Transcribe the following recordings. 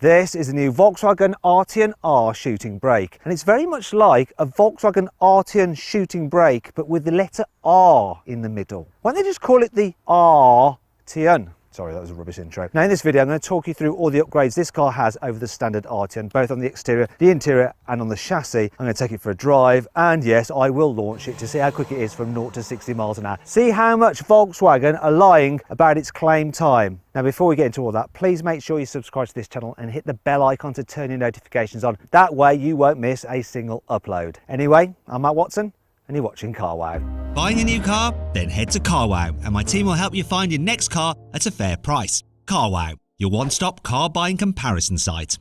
This is the new Volkswagen Arteon R Shooting Brake, and it's very much like a Volkswagen Arteon Shooting Brake, but with the letter R in the middle. Why don't they just call it the Arteon? Sorry, that was a rubbish intro. Now in this video, I'm going to talk you through all the upgrades this car has over the standard Arteon, both on the exterior, the interior, and on the chassis. I'm going to take it for a drive, and yes, I will launch it to see how quick it is from 0 to 60 miles an hour. See how much Volkswagen are lying about its claim time. Now, before we get into all that, please make sure you subscribe to this channel and hit the bell icon to turn your notifications on. That way you won't miss a single upload. Anyway, I'm Matt Watson, and you're watching Carwow. Buying a new car? Then head to Carwow, and my team will help you find your next car at a fair price. Carwow, your one-stop car buying comparison site.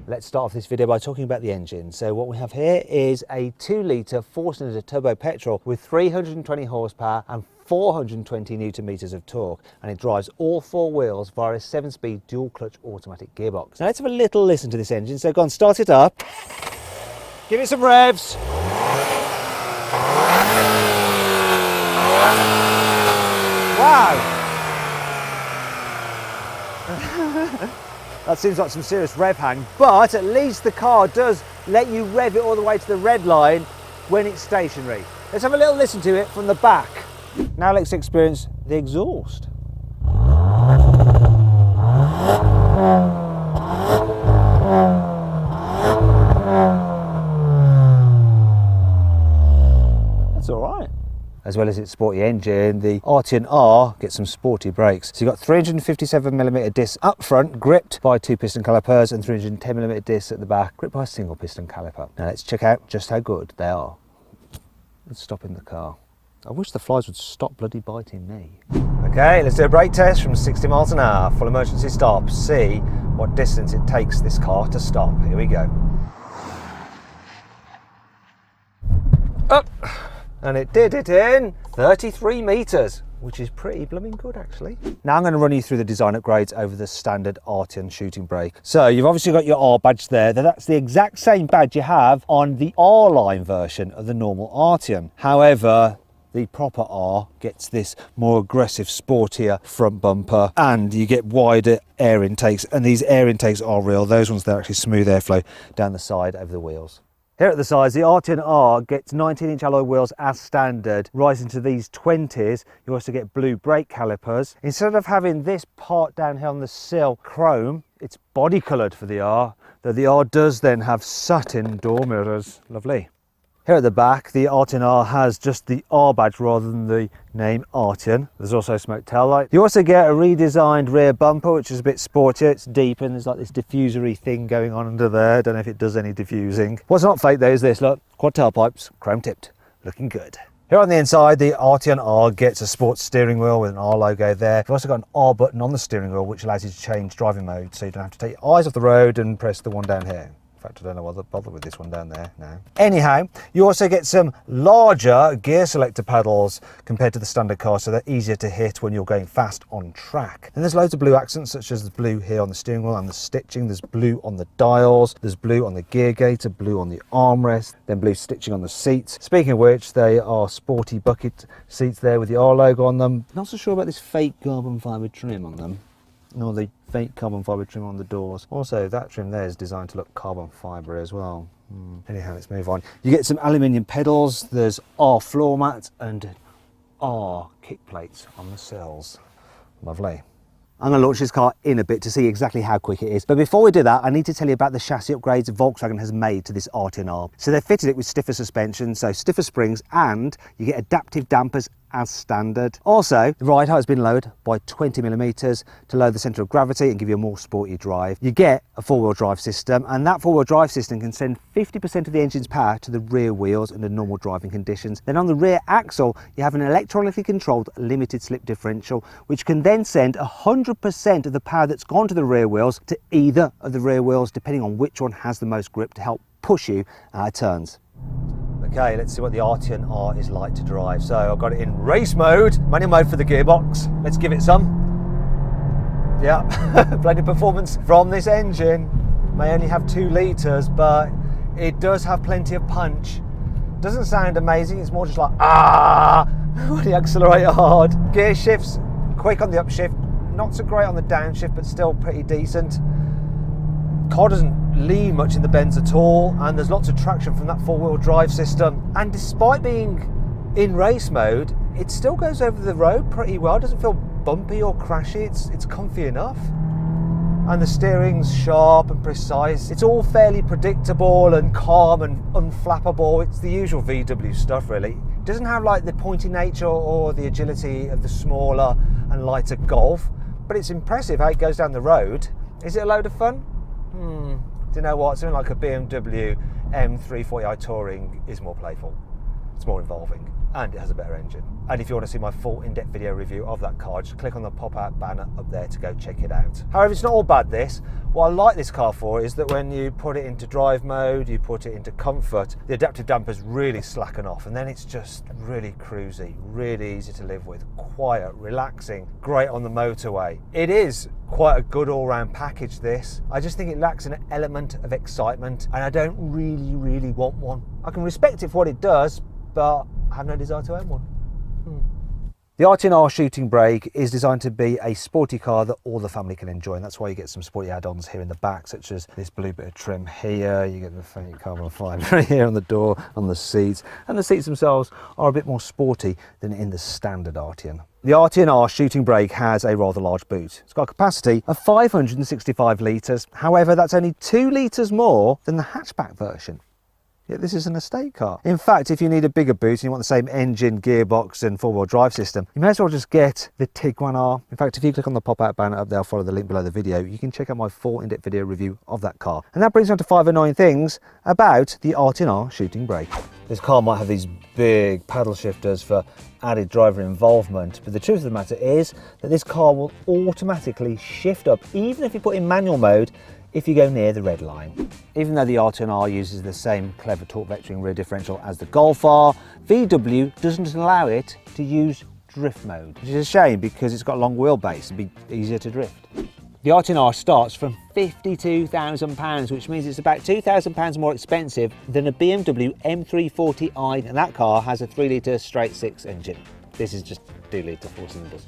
Let's start off this video by talking about the engine. So what we have here is a 2-litre 4-cylinder turbo petrol with 320 horsepower and 420 newton meters of torque, and it drives all 4 wheels via a 7-speed dual-clutch automatic gearbox. Now let's have a little listen to this engine. So go on, start it up. Give it some revs. Wow! That seems like some serious rev hang, but at least the car does let you rev it all the way to the red line when it's stationary. Let's have a little listen to it from the back. Now let's experience the exhaust. That's all right. As well as its sporty engine, the Arteon R gets some sporty brakes. So you've got 357mm discs up front, gripped by 2 piston calipers, and 310mm discs at the back, gripped by a single piston caliper. Now let's check out just how good they are. Let's stop in the car. I wish the flies would stop bloody biting me. Okay, let's do a brake test from 60 miles an hour. Full emergency stop. See what distance it takes this car to stop. Here we go. Up. And it did it in 33 metres, which is pretty blooming good actually. Now I'm going to run you through the design upgrades over the standard Arteon Shooting Brake. So you've obviously got your R badge there. That's the exact same badge you have on the R-line version of the normal Arteon. However, the proper R gets this more aggressive, sportier front bumper, and you get wider air intakes, and these air intakes are real. Those ones, they're actually smooth airflow down the side over the wheels. Here at the sides, the Arteon R gets 19-inch alloy wheels as standard. Rising to these 20s, you also get blue brake calipers. Instead of having this part down here on the sill chrome, it's body coloured for the R, though the R does then have satin door mirrors. Lovely. Here at the back, the Arteon R has just the R badge rather than the name Arteon. There's also a smoke tail light. You also get a redesigned rear bumper, which is a bit sportier. It's deep, and there's like this diffusery thing going on under there. I don't know if it does any diffusing. What's not fake though is this, look, quad tailpipes, chrome tipped, looking good. Here on the inside, the Arteon R gets a sports steering wheel with an R logo there. You've also got an R button on the steering wheel, which allows you to change driving mode, so you don't have to take your eyes off the road and press the one down here. In fact, I don't know why they bother with this one down there now. Anyhow, you also get some larger gear selector pedals compared to the standard car, so they're easier to hit when you're going fast on track. And there's loads of blue accents, such as the blue here on the steering wheel and the stitching. There's blue on the dials, there's blue on the gear gaiter, blue on the armrest, then blue stitching on the seats. Speaking of which, they are sporty bucket seats there with the R logo on them. Not so sure about this fake carbon fibre trim on them, nor the fake carbon fibre trim on the doors. Also, that trim there is designed to look carbon fibre as well. Anyhow, let's move on. You get some aluminium pedals, there's R floor mats and R kick plates on the sills. Lovely. I'm going to launch this car in a bit to see exactly how quick it is. But before we do that, I need to tell you about the chassis upgrades Volkswagen has made to this Arteon R. So they've fitted it with stiffer suspension, so stiffer springs, and you get adaptive dampers as standard. Also, the ride height has been lowered by 20mm to lower the centre of gravity and give you a more sporty drive. You get a 4-wheel drive system, and that 4-wheel drive system can send 50% of the engine's power to the rear wheels under normal driving conditions. Then on the rear axle, you have an electronically controlled limited slip differential, which can then send 100% of the power that's gone to the rear wheels to either of the rear wheels, depending on which one has the most grip to help push you out of turns. Okay, let's see what the Arteon R is like to drive. So I've got it in race mode, manual mode for the gearbox. Let's give it some. Yeah, plenty of performance from this engine. May only have 2 litres, but it does have plenty of punch. Doesn't sound amazing, it's more just like, when you accelerate hard. Gear shifts quick on the upshift, not so great on the downshift, but still pretty decent. car doesn't lean much in the bends at all, and there's lots of traction from that four-wheel drive system. And despite being in race mode, it still goes over the road pretty well. It doesn't feel bumpy or crashy. It's comfy enough. And the steering's sharp and precise. It's all fairly predictable and calm and unflappable. It's the usual VW stuff, really. It doesn't have like the pointy nature or the agility of the smaller and lighter Golf, but it's impressive how it goes down the road. Is it a load of fun? Do you know what? Something like a BMW M340i Touring is more playful. It's more involving, and it has a better engine. And if you want to see my full in-depth video review of that car, just click on the pop-out banner up there to go check it out. However, it's not all bad this. What I like this car for is that when you put it into drive mode, you put it into comfort, the adaptive dampers really slacken off, and then it's just really cruisy, really easy to live with, quiet, relaxing, great on the motorway. It is quite a good all-round package, this. I just think it lacks an element of excitement, and I don't really want one. I can respect it for what it does, but I have no desire to own one. The Arteon R Shooting Brake is designed to be a sporty car that all the family can enjoy, and that's why you get some sporty add-ons here in the back, such as this blue bit of trim here. You get the faint carbon fibre here on the door, on the seats, and the seats themselves are a bit more sporty than in the standard Arteon. The Arteon R Shooting Brake has a rather large boot. It's got a capacity of 565 litres, however that's only 2 litres more than the hatchback version. Yet this is an estate car. In fact, if you need a bigger boot and you want the same engine, gearbox and four-wheel drive system, you may as well just get the Tiguan R. In fact, if you click on the pop-out banner up there, I'll follow the link below the video, you can check out my full in-depth video review of that car. And that brings me on to 5 annoying things about the Arteon R Shooting Brake. This car might have these big paddle shifters for added driver involvement, but the truth of the matter is that this car will automatically shift up, even if you put in manual mode, if you go near the red line. Even though the Arteon R uses the same clever torque vectoring rear differential as the Golf R, VW doesn't allow it to use drift mode, which is a shame because it's got a long wheelbase and be easier to drift. The Arteon R starts from £52,000, which means it's about £2,000 more expensive than a BMW M340i, and that car has a 3-litre straight 6 engine. This is just 2-litre 4 cylinders.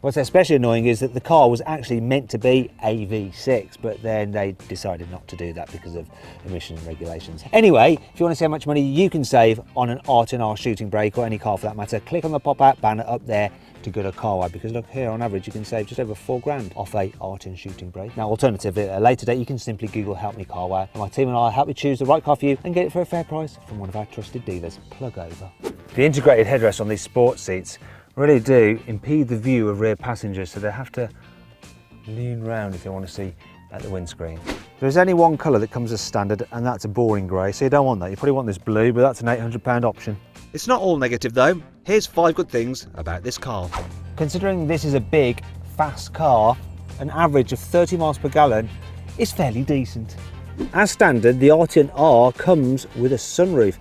What's especially annoying is that the car was actually meant to be a V6, but then they decided not to do that because of emission regulations. Anyway, if you want to see how much money you can save on an Arteon R Shooting Brake, or any car for that matter, click on the pop-out banner up there to go to carwow, because look here, on average you can save just over £4 off a Arteon Shooting Brake. Now alternatively, at a later date you can simply Google help me carwow, and my team and I will help you choose the right car for you and get it for a fair price from one of our trusted dealers. Plug over. The integrated headrests on these sports seats really do impede the view of rear passengers, so they have to lean round if they want to see at the windscreen. There's only one colour that comes as standard, and that's a boring grey, so you don't want that. You probably want this blue, but that's an £800 option. It's not all negative though. Here's 5 good things about this car. Considering this is a big, fast car, an average of 30 miles per gallon is fairly decent. As standard, the Arteon R comes with a sunroof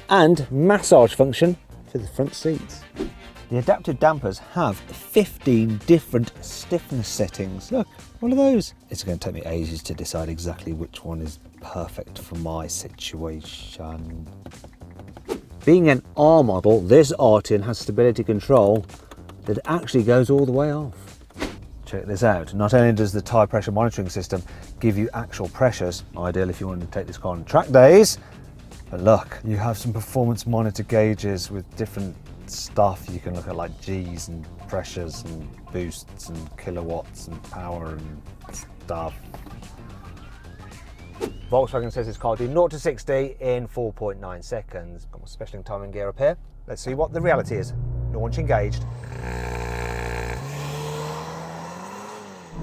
and massage function for the front seats. The adaptive dampers have 15 different stiffness settings. Look, one of those. It's going to take me ages to decide exactly which one is perfect for my situation. Being an R model, this Arteon has stability control that actually goes all the way off. Check this out. Not only does the tyre pressure monitoring system give you actual pressures, ideal if you want to take this car on track days, but look, you have some performance monitor gauges with different stuff. You can look at like G's and pressures and boosts and kilowatts and power and stuff. Volkswagen says this car will do 0 to 60 in 4.9 seconds. Got my special timing gear up here. Let's see what the reality is. Launch engaged.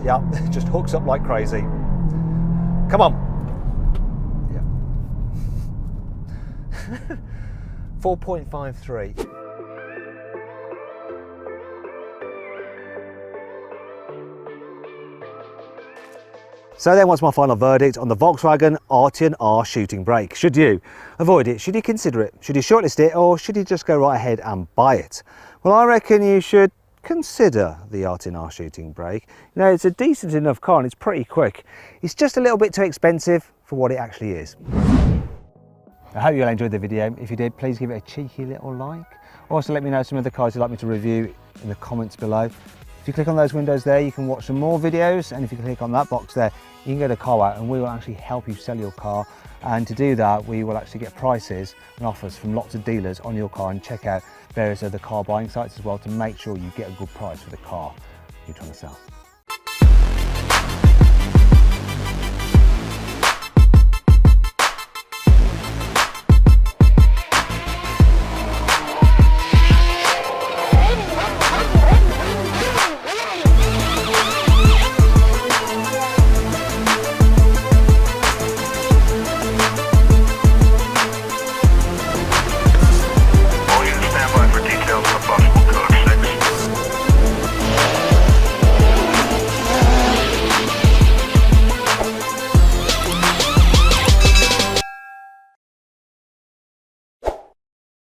Yeah, just hooks up like crazy. Come on. Yeah. 4.53. So then, what's my final verdict on the Volkswagen Arteon R Shooting Brake? Should you avoid it? Should you consider it? Should you shortlist it? Or should you just go right ahead and buy it? Well, I reckon you should consider the Arteon R Shooting Brake. You know, it's a decent enough car and it's pretty quick. It's just a little bit too expensive for what it actually is. I hope you all enjoyed the video. If you did, please give it a cheeky little like. Also, let me know some of the cars you'd like me to review in the comments below. If you click on those windows there, you can watch some more videos, and if you click on that box there, you can go to Carwow and we will actually help you sell your car. And to do that, we will actually get prices and offers from lots of dealers on your car, and check out various other car buying sites as well to make sure you get a good price for the car you're trying to sell.